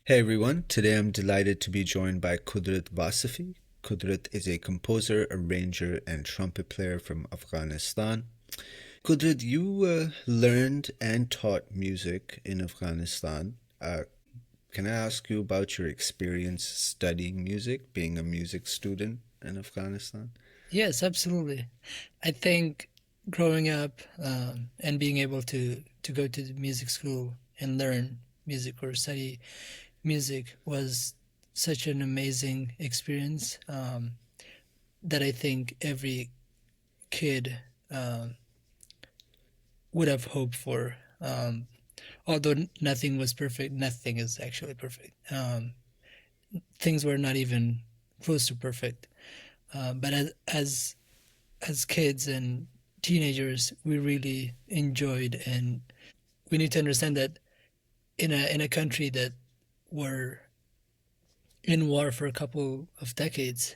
Hey everyone, today I'm delighted to be joined by Qudrat Wasefi. Qudrat is a composer, arranger, and trumpet player from Afghanistan. Qudrat, you learned and taught music in Afghanistan. Can I ask you about your experience studying music, being a music student in Afghanistan? Yes, absolutely. I think growing up and being able to go to the music school and learn music or study music was such an amazing experience that I think every kid um, would have hoped for. Although nothing was perfect, nothing is actually perfect. Things were not even close to perfect. But as kids and teenagers, we really enjoyed, and we need to understand that in a country that were in war for a couple of decades,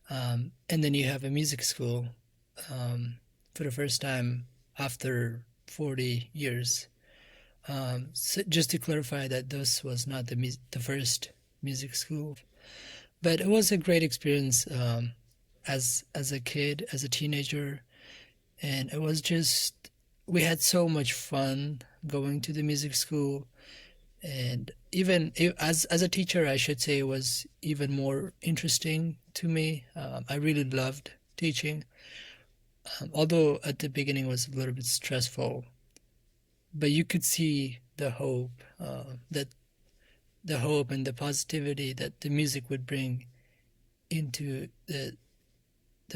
and then you have a music school for the first time after 40 years. So just to clarify that this was not the first music school, but it was a great experience as a kid, as a teenager, and it was just we had so much fun going to the music school, and even as a teacher, I should say it was even more interesting to me. I really loved teaching, although at the beginning it was a little bit stressful, but you could see that the hope and the positivity that the music would bring into the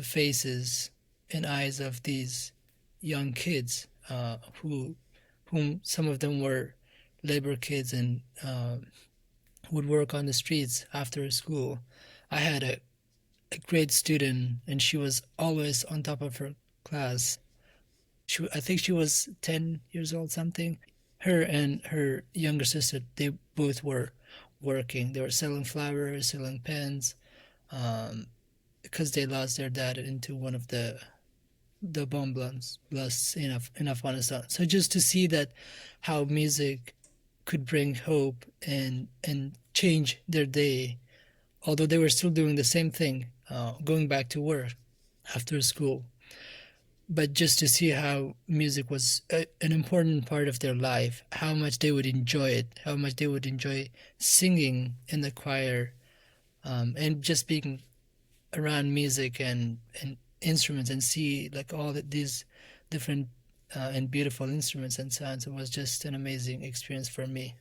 faces and eyes of these young kids whom some of them were labor kids and would work on the streets after school. I had a great student, and she was always on top of her class. I think she was 10 years old, something. Her and her younger sister, they both were working. They were selling flowers, selling pens, um, because they lost their dad into one of the bomb blasts in Afghanistan. So just to see that how music could bring hope and change their day, although they were still doing the same thing, going back to work after school. But just to see how music was an important part of their life, how much they would enjoy it, how much they would enjoy singing in the choir, and just being around music and instruments and see like these different and beautiful instruments and sounds. It was just an amazing experience for me.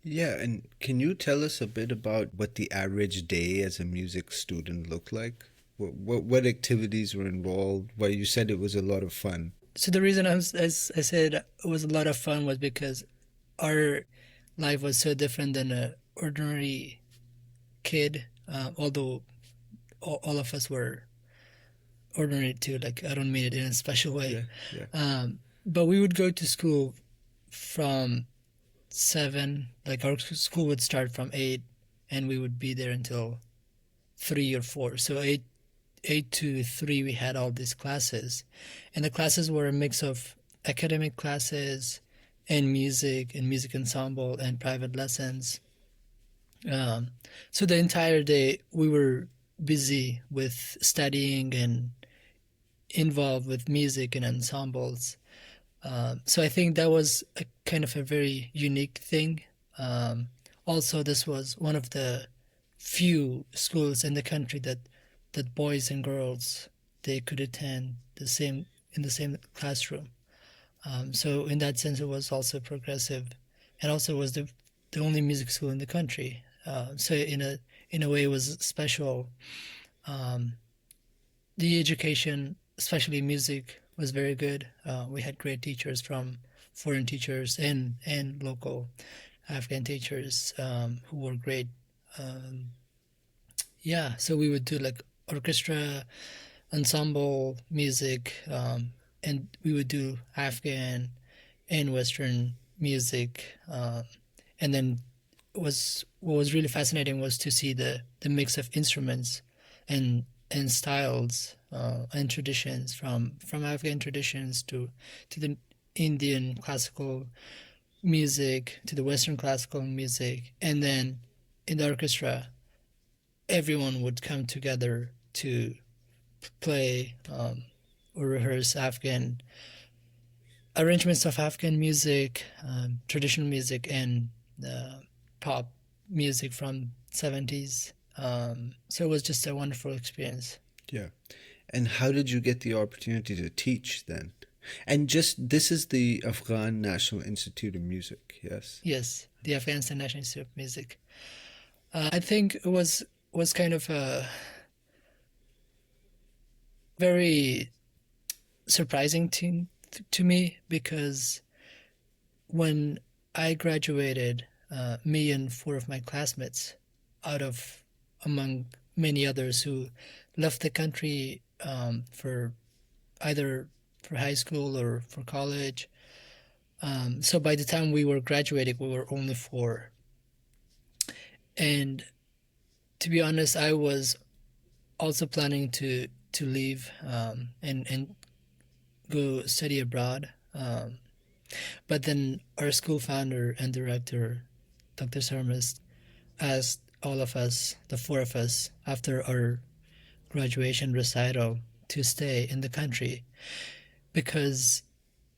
Yeah, and can you tell us a bit about what the average day as a music student looked like? What activities were involved? Well, you said it was a lot of fun. So the reason as I said it was a lot of fun was because our life was so different than a ordinary kid. Although all of us were ordinary too. Like I don't mean it in a special way. Yeah, yeah. But we would go to school from 7. Like our school would start from 8, and we would be there until 3 or 4. So 8 to 3, we had all these classes, and the classes were a mix of academic classes and music ensemble and private lessons. Um, so the entire day we were busy with studying and involved with music and ensembles. So I think that was a kind of a very unique thing. Um, Also, this was one of the few schools in the country that boys and girls they could attend the same in the same classroom. So in that sense, it was also progressive, and also was the only music school in the country. So in a way, it was special. Um, the education, especially music, was very good. We had great teachers from foreign teachers and local Afghan teachers who were great. Um, yeah, so we would do like orchestra, ensemble music, and we would do Afghan and Western music. And then what was really fascinating was to see the mix of instruments and styles and traditions from Afghan traditions to the Indian classical music, to the Western classical music, and then in the orchestra, everyone would come together to play or rehearse Afghan arrangements of Afghan music, traditional music, and pop music from 70s. So it was just a wonderful experience. Yeah. And how did you get the opportunity to teach then? And just this is the Afghan National Institute of Music, yes? Yes, the Afghanistan National Institute of Music. I think it was kind of very surprising to me, because when I graduated, me and four of my classmates, out of among many others who left the country for either for high school or for college. So by the time we were graduating, we were only four. And to be honest, I was also planning to leave and go study abroad. But then our school founder and director, Dr. Sarmas, asked all of us, the four of us, after our graduation recital, to stay in the country, because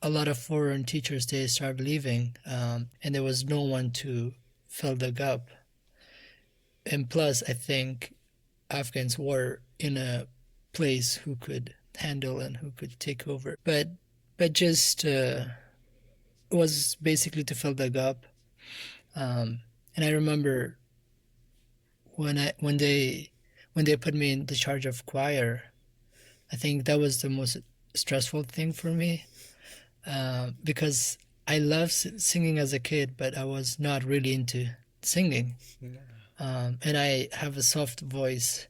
a lot of foreign teachers, they started leaving, and there was no one to fill the gap. And plus, I think Afghans were in a place who could handle and who could take over. But just was basically to fill the gap. And I remember when they put me in the charge of choir, I think that was the most stressful thing for me, because I loved singing as a kid, but I was not really into singing. And I have a soft voice,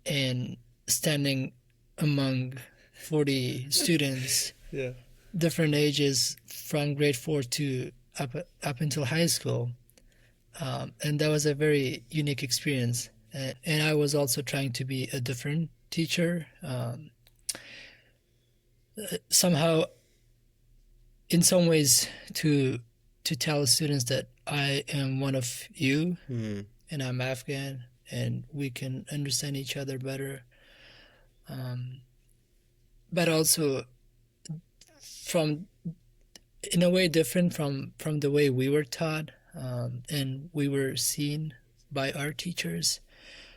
and standing among 40 students, Yeah. different ages from grade 4 to up until high school. And that was a very unique experience. And I was also trying to be a different teacher. Somehow, in some ways, to tell students that I am one of you, and I'm Afghan, and we can understand each other better. But also, from in a way different from the way we were taught, and we were seen by our teachers.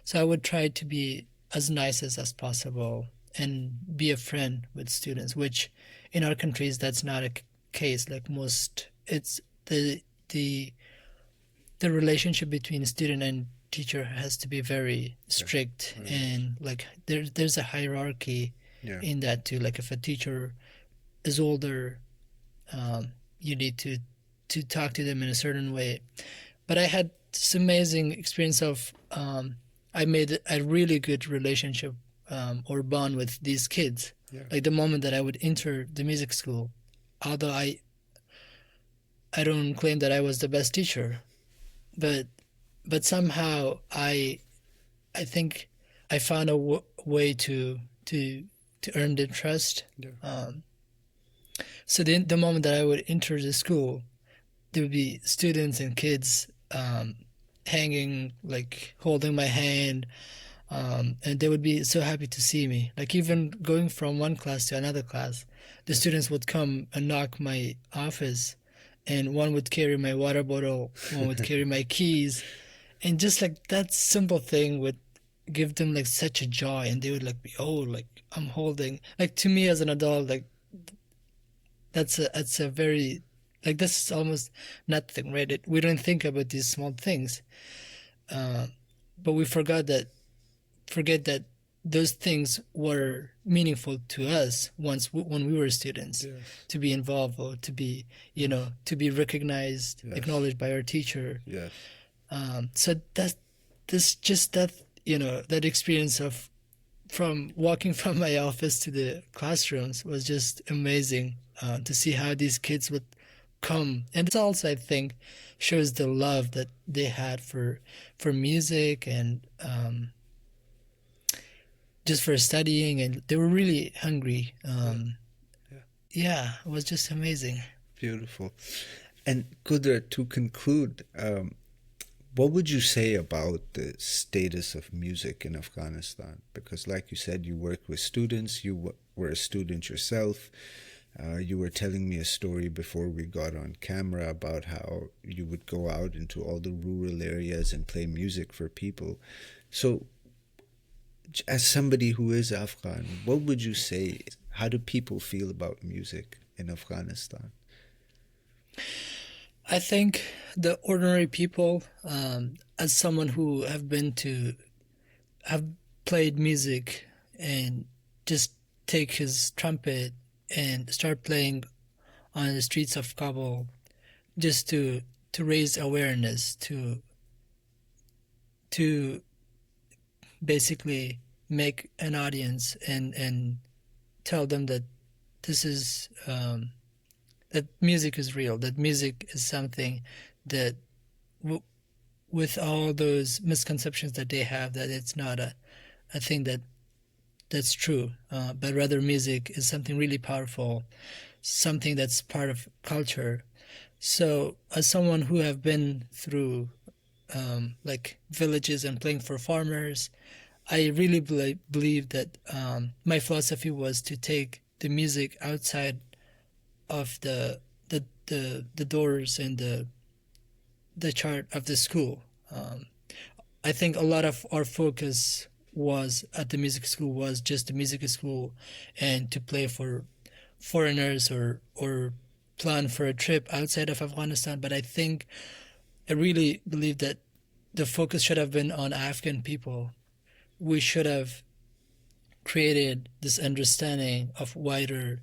So I would try to be as nice as possible and be a friend with students, which in our countries that's not a case. Like most, it's the relationship between student and teacher has to be very strict, and like there's a hierarchy in that too. Like if a teacher is older, you need to talk to them in a certain way. But I had this amazing experience of I made a really good relationship or bond with these kids. Like the moment that I would enter the music school, although I don't claim that I was the best teacher, but somehow I think I found a way to earn their trust. So the moment that I would enter the school, there would be students and kids hanging, like holding my hand, and they would be so happy to see me. Like even going from one class to another class, the students would come and knock my office, and one would carry my water bottle, one would carry my keys, and just like that simple thing would give them like such a joy, and they would like be, oh, like I'm holding, like to me as an adult, like that's a very, like this is almost nothing, right? We don't think about these small things, but we forget that those things were meaningful to us when we were students. To be involved, or to be to be recognized, acknowledged by our teacher. So that that experience of from walking from my office to the classrooms was just amazing, to see how these kids would come. And it also, I think, shows the love that they had for music, and just for studying, and they were really hungry. It was just amazing. Beautiful. And Qudrat, to conclude, what would you say about the status of music in Afghanistan? Because, like you said, you work with students, were a student yourself. You were telling me a story before we got on camera about how you would go out into all the rural areas and play music for people. So, as somebody who is Afghan, what would you say? How do people feel about music in Afghanistan? I think the ordinary people, as someone who have played music and just take his trumpet and start playing on the streets of Kabul just to raise awareness to basically make an audience and tell them that this is that music is real, that music is something that w- with all those misconceptions that they have, that it's not a thing that's true, but rather music is something really powerful, something that's part of culture. So as someone who have been through like villages and playing for farmers, I really believe that my philosophy was to take the music outside of the doors and the chart of the school. I think a lot of our focus was at the music school was just the music school and to play for foreigners or plan for a trip outside of Afghanistan. But I think I really believe that the focus should have been on Afghan people. We should have created this understanding of wider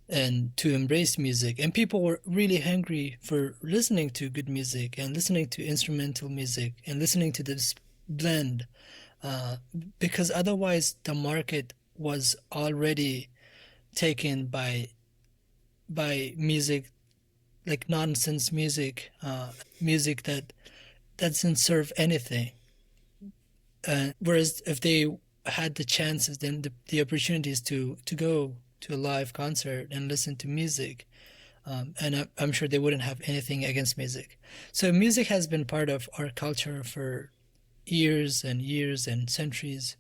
and to embrace music. And people were really hungry for listening to good music and listening to instrumental music and listening to this blend, uh, because otherwise the market was already taken by music like nonsense music, music that doesn't serve anything. Whereas if they had the chances, then the opportunities to go to a live concert and listen to music, and I'm sure they wouldn't have anything against music. So music has been part of our culture for years and centuries.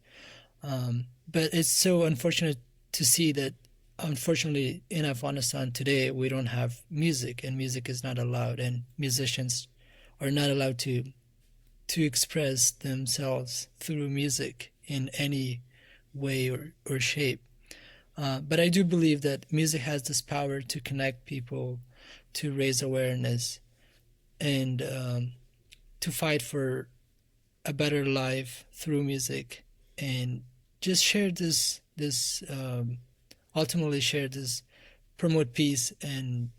But it's so unfortunate to see that, unfortunately, in Afghanistan today, we don't have music, and music is not allowed, and musicians are not allowed to express themselves through music in any way or shape. But I do believe that music has this power to connect people, to raise awareness, and to fight for a better life through music, and just share this ultimately share this, promote peace and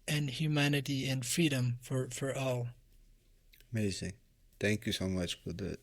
humanity and freedom for all. Amazing. Thank you so much for the